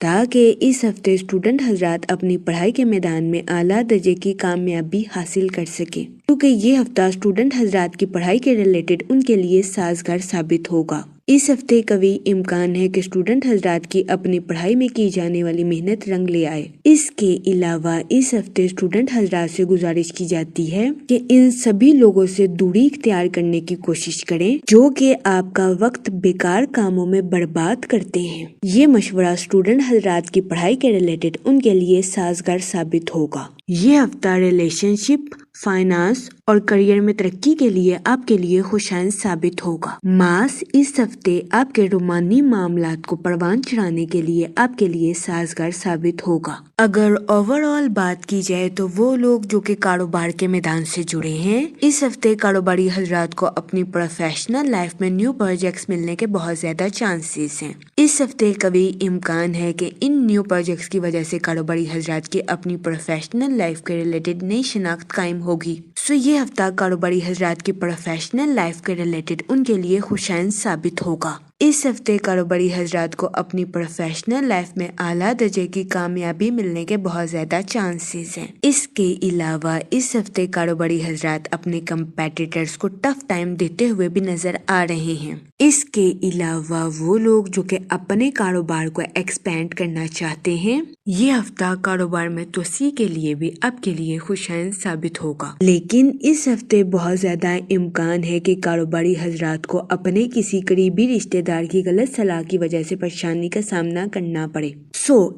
تاکہ اس ہفتے اسٹوڈنٹ حضرات اپنی پڑھائی کے میدان میں اعلیٰ درجے کی کامیابی حاصل کر سکیں، کیونکہ یہ ہفتہ اسٹوڈنٹ حضرات کی پڑھائی کے ریلیٹڈ ان کے لیے سازگار ثابت ہوگا۔ اس ہفتے قوی امکان ہے کہ اسٹوڈنٹ حضرات کی اپنی پڑھائی میں کی جانے والی محنت رنگ لے آئے۔ اس کے علاوہ اس ہفتے اسٹوڈنٹ حضرات سے گزارش کی جاتی ہے کہ ان سبھی لوگوں سے دوری اختیار کرنے کی کوشش کریں جو کہ آپ کا وقت بیکار کاموں میں برباد کرتے ہیں۔ یہ مشورہ اسٹوڈنٹ حضرات کی پڑھائی کے ریلیٹڈ ان کے لیے سازگار ثابت ہوگا۔ یہ ہفتہ ریلیشن شپ، فائنانس اور کریئر میں ترقی کے لیے آپ کے لیے خوشائند ثابت ہوگا۔ ماس اس ہفتے آپ کے رومانی معاملات کو پروان چڑھانے کے لیے آپ کے لیے سازگار ثابت ہوگا۔ اگر اوور آل بات کی جائے تو وہ لوگ جو کہ کاروبار کے میدان سے جڑے ہیں، اس ہفتے کاروباری حضرات کو اپنی پروفیشنل لائف میں نیو پروجیکٹس ملنے کے بہت زیادہ چانسز ہیں۔ اس ہفتے قوی امکان ہے کہ ان نیو پروجیکٹس کی وجہ سے کاروباری حضرات کی اپنی پروفیشنل لائف کے ریلیٹڈ نئی شناخت قائم ہوگی۔ یہ ہفتہ کاروباری حضرات کی پروفیشنل لائف کے ریلیٹڈ ان کے لیے خوشائند ثابت ہوگا۔ اس ہفتے کاروباری حضرات کو اپنی پروفیشنل لائف میں اعلیٰ درجے کی کامیابی ملنے کے بہت زیادہ چانسز ہیں۔ اس کے علاوہ اس ہفتے کاروباری حضرات اپنے کمپیٹیٹرز کو ٹف ٹائم دیتے ہوئے بھی نظر آ رہے ہیں۔ اس کے علاوہ وہ لوگ جو کہ اپنے کاروبار کو ایکسپینڈ کرنا چاہتے ہیں، یہ ہفتہ کاروبار میں توسیع کے لیے بھی آپ کے لیے خوشائند ثابت ہوگا۔ لیکن اس ہفتے بہت زیادہ امکان ہے کہ کاروباری حضرات کو اپنے کسی قریبی رشتہ دار کی غلط صلاح کی وجہ سے پریشانی کا سامنا کرنا پڑے۔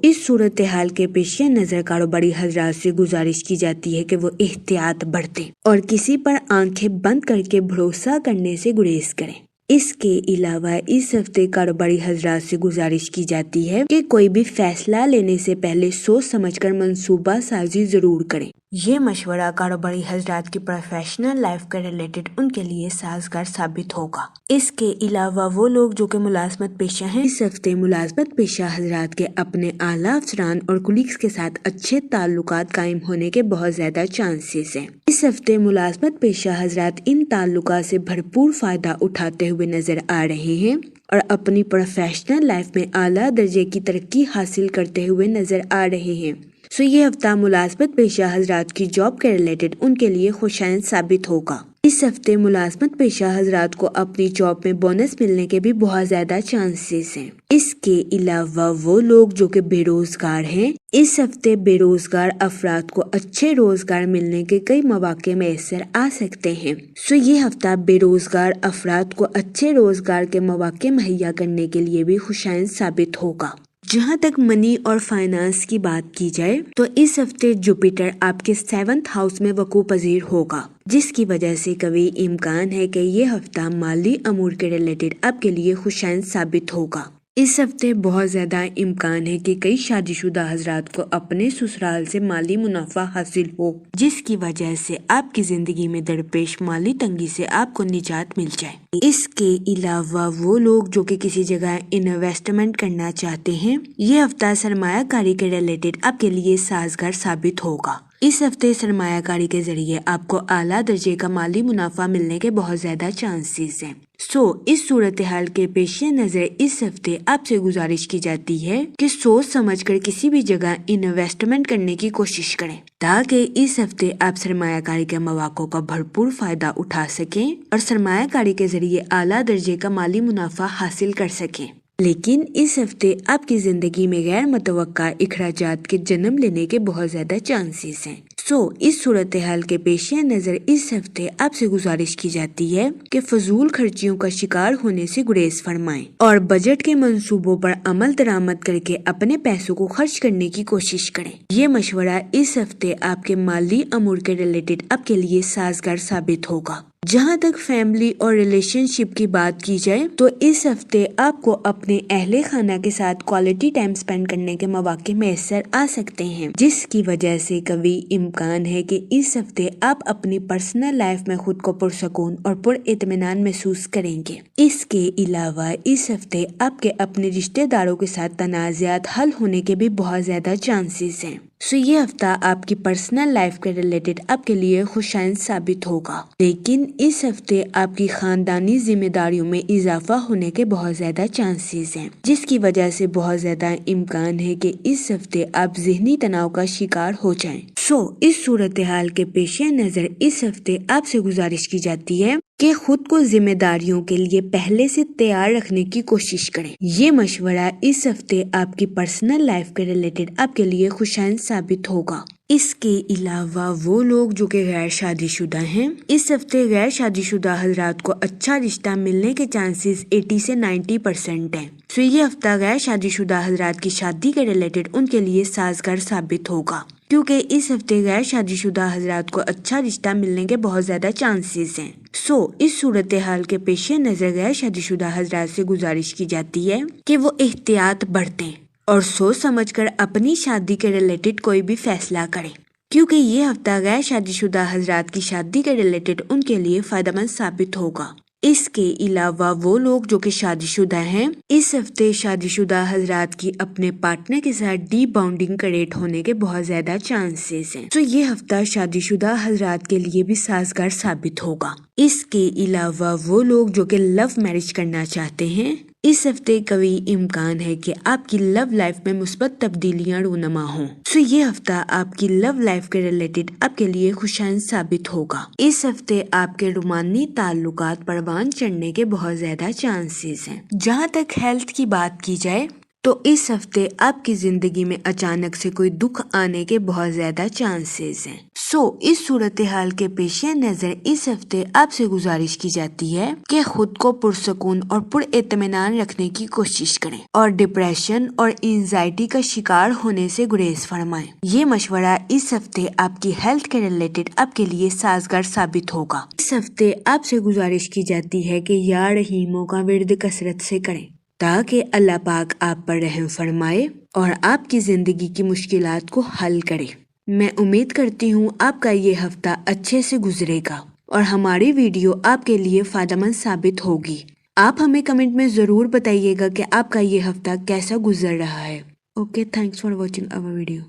اس صورتحال کے پیش نظر کاروباری حضرات سے گزارش کی جاتی ہے کہ وہ احتیاط برتیں اور کسی پر آنکھیں بند کر کے بھروسہ کرنے سے گریز کریں۔ اس کے علاوہ اس ہفتے کاروباری حضرات سے گزارش کی جاتی ہے کہ کوئی بھی فیصلہ لینے سے پہلے سوچ سمجھ کر منصوبہ سازی ضرور کریں۔ یہ مشورہ کاروباری حضرات کی پروفیشنل لائف کے ریلیٹڈ ان کے لیے سازگار ثابت ہوگا۔ اس کے علاوہ وہ لوگ جو کہ ملازمت پیشہ ہیں، اس ہفتے ملازمت پیشہ حضرات کے اپنے اعلیٰ افسران اور کولیگز کے ساتھ اچھے تعلقات قائم ہونے کے بہت زیادہ چانسز ہیں۔ اس ہفتے ملازمت پیشہ حضرات ان تعلقات سے بھرپور فائدہ اٹھاتے ہوئے نظر آ رہے ہیں اور اپنی پروفیشنل لائف میں اعلیٰ درجے کی ترقی حاصل کرتے ہوئے نظر آ رہے ہیں۔ یہ ہفتہ ملازمت پیشہ حضرات کی جاب کے ریلیٹڈ ان کے لیے خوشائند ثابت ہوگا۔ اس ہفتے ملازمت پیشہ حضرات کو اپنی جاب میں بونس ملنے کے بھی بہت زیادہ چانسز ہیں۔ اس کے علاوہ وہ لوگ جو کہ بے روزگار ہیں، اس ہفتے بے روزگار افراد کو اچھے روزگار ملنے کے کئی مواقع میسر آ سکتے ہیں۔ یہ ہفتہ بے روزگار افراد کو اچھے روزگار کے مواقع مہیا کرنے کے لیے بھی خوشائند ثابت ہوگا۔ جہاں تک منی اور فائنانس کی بات کی جائے تو اس ہفتے جوپیٹر آپ کے 7th ہاؤس میں وقوع پذیر ہوگا، جس کی وجہ سے قوی امکان ہے کہ یہ ہفتہ مالی امور کے ریلیٹڈ آپ کے لیے خوشائند ثابت ہوگا۔ اس ہفتے بہت زیادہ امکان ہے کہ کئی شادی شدہ حضرات کو اپنے سسرال سے مالی منافع حاصل ہو، جس کی وجہ سے آپ کی زندگی میں درپیش مالی تنگی سے آپ کو نجات مل جائے۔ اس کے علاوہ وہ لوگ جو کہ کسی جگہ انویسٹمنٹ کرنا چاہتے ہیں، یہ ہفتہ سرمایہ کاری کے ریلیٹڈ آپ کے لیے سازگار ثابت ہوگا۔ اس ہفتے سرمایہ کاری کے ذریعے آپ کو اعلیٰ درجے کا مالی منافع ملنے کے بہت زیادہ چانسز ہیں۔ اس صورتحال کے پیش نظر اس ہفتے آپ سے گزارش کی جاتی ہے کہ سوچ سمجھ کر کسی بھی جگہ انویسٹمنٹ کرنے کی کوشش کریں تاکہ اس ہفتے آپ سرمایہ کاری کے مواقع کا بھرپور فائدہ اٹھا سکیں اور سرمایہ کاری کے ذریعے اعلیٰ درجے کا مالی منافع حاصل کر سکیں۔ لیکن اس ہفتے آپ کی زندگی میں غیر متوقع اخراجات کے جنم لینے کے بہت زیادہ چانسز ہیں۔ اس صورتحال کے پیش نظر اس ہفتے آپ سے گزارش کی جاتی ہے کہ فضول خرچیوں کا شکار ہونے سے گریز فرمائیں اور بجٹ کے منصوبوں پر عمل درآمد کر کے اپنے پیسوں کو خرچ کرنے کی کوشش کریں۔ یہ مشورہ اس ہفتے آپ کے مالی امور کے ریلیٹڈ آپ کے لیے سازگار ثابت ہوگا۔ جہاں تک فیملی اور ریلیشن شپ کی بات کی جائے تو اس ہفتے آپ کو اپنے اہل خانہ کے ساتھ کوالٹی ٹائم سپینڈ کرنے کے مواقع میسر آ سکتے ہیں، جس کی وجہ سے قوی امکان ہے کہ اس ہفتے آپ اپنی پرسنل لائف میں خود کو پرسکون اور پر اطمینان محسوس کریں گے۔ اس کے علاوہ اس ہفتے آپ کے اپنے رشتہ داروں کے ساتھ تنازعات حل ہونے کے بھی بہت زیادہ چانسز ہیں۔ سو یہ ہفتہ آپ کی پرسنل لائف کے ریلیٹڈ آپ کے لیے خوشائند ثابت ہوگا، لیکن اس ہفتے آپ کی خاندانی ذمہ داریوں میں اضافہ ہونے کے بہت زیادہ چانسز ہیں، جس کی وجہ سے بہت زیادہ امکان ہے کہ اس ہفتے آپ ذہنی تناؤ کا شکار ہو جائیں۔ اس صورتحال کے پیش نظر اس ہفتے آپ سے گزارش کی جاتی ہے کہ خود کو ذمہ داریوں کے لیے پہلے سے تیار رکھنے کی کوشش کریں۔ یہ مشورہ اس ہفتے آپ کی پرسنل لائف کے ریلیٹڈ آپ کے لیے خوشائند ثابت ہوگا۔ اس کے علاوہ وہ لوگ جو کہ غیر شادی شدہ ہیں، اس ہفتے غیر شادی شدہ حضرات کو اچھا رشتہ ملنے کے چانسز 80 سے 90% ہیں۔ یہ ہفتہ غیر شادی شدہ حضرات کی شادی کے ریلیٹڈ ان کے لیے سازگار ثابت ہوگا، کیونکہ اس ہفتے غیر شادی شدہ حضرات کو اچھا رشتہ ملنے کے بہت زیادہ چانسز ہیں۔ اس صورتحال کے پیش نظر غیر شادی شدہ حضرات سے گزارش کی جاتی ہے کہ وہ احتیاط برتیں اور سوچ سمجھ کر اپنی شادی کے ریلیٹڈ کوئی بھی فیصلہ کریں، کیونکہ یہ ہفتہ غیر شادی شدہ حضرات کی شادی کے ریلیٹڈ ان کے لیے فائدہ مند ثابت ہوگا۔ اس کے علاوہ وہ لوگ جو کہ شادی شدہ ہیں، اس ہفتے شادی شدہ حضرات کی اپنے پارٹنر کے ساتھ ڈی باؤنڈنگ کریٹ ہونے کے بہت زیادہ چانسز ہیں۔ یہ ہفتہ شادی شدہ حضرات کے لیے بھی سازگار ثابت ہوگا۔ اس کے علاوہ وہ لوگ جو کہ لو میرج کرنا چاہتے ہیں، اس ہفتے قوی امکان ہے کہ آپ کی لو لائف میں مثبت تبدیلیاں رونما ہوں۔ یہ ہفتہ آپ کی لو لائف کے ریلیٹڈ آپ کے لیے خوشائند ثابت ہوگا۔ اس ہفتے آپ کے رومانی تعلقات پروان چڑھنے کے بہت زیادہ چانسز ہیں۔ جہاں تک ہیلتھ کی بات کی جائے تو اس ہفتے آپ کی زندگی میں اچانک سے کوئی دکھ آنے کے بہت زیادہ چانسز ہیں۔ اس صورتحال کے پیش نظر اس ہفتے آپ سے گزارش کی جاتی ہے کہ خود کو پرسکون اور پر اطمینان رکھنے کی کوشش کریں اور ڈپریشن اور اینزائٹی کا شکار ہونے سے گریز فرمائیں۔ یہ مشورہ اس ہفتے آپ کی ہیلتھ کے ریلیٹڈ آپ کے لیے سازگار ثابت ہوگا۔ اس ہفتے آپ سے گزارش کی جاتی ہے کہ یا رحیموں کا ورد کثرت سے کریں تاکہ اللہ پاک آپ پر رحم فرمائے اور آپ کی زندگی کی مشکلات کو حل کرے۔ میں امید کرتی ہوں آپ کا یہ ہفتہ اچھے سے گزرے گا اور ہماری ویڈیو آپ کے لیے فائدہ مند ثابت ہوگی۔ آپ ہمیں کمنٹ میں ضرور بتائیے گا کہ آپ کا یہ ہفتہ کیسا گزر رہا ہے۔ Okay, thanks for watching our video.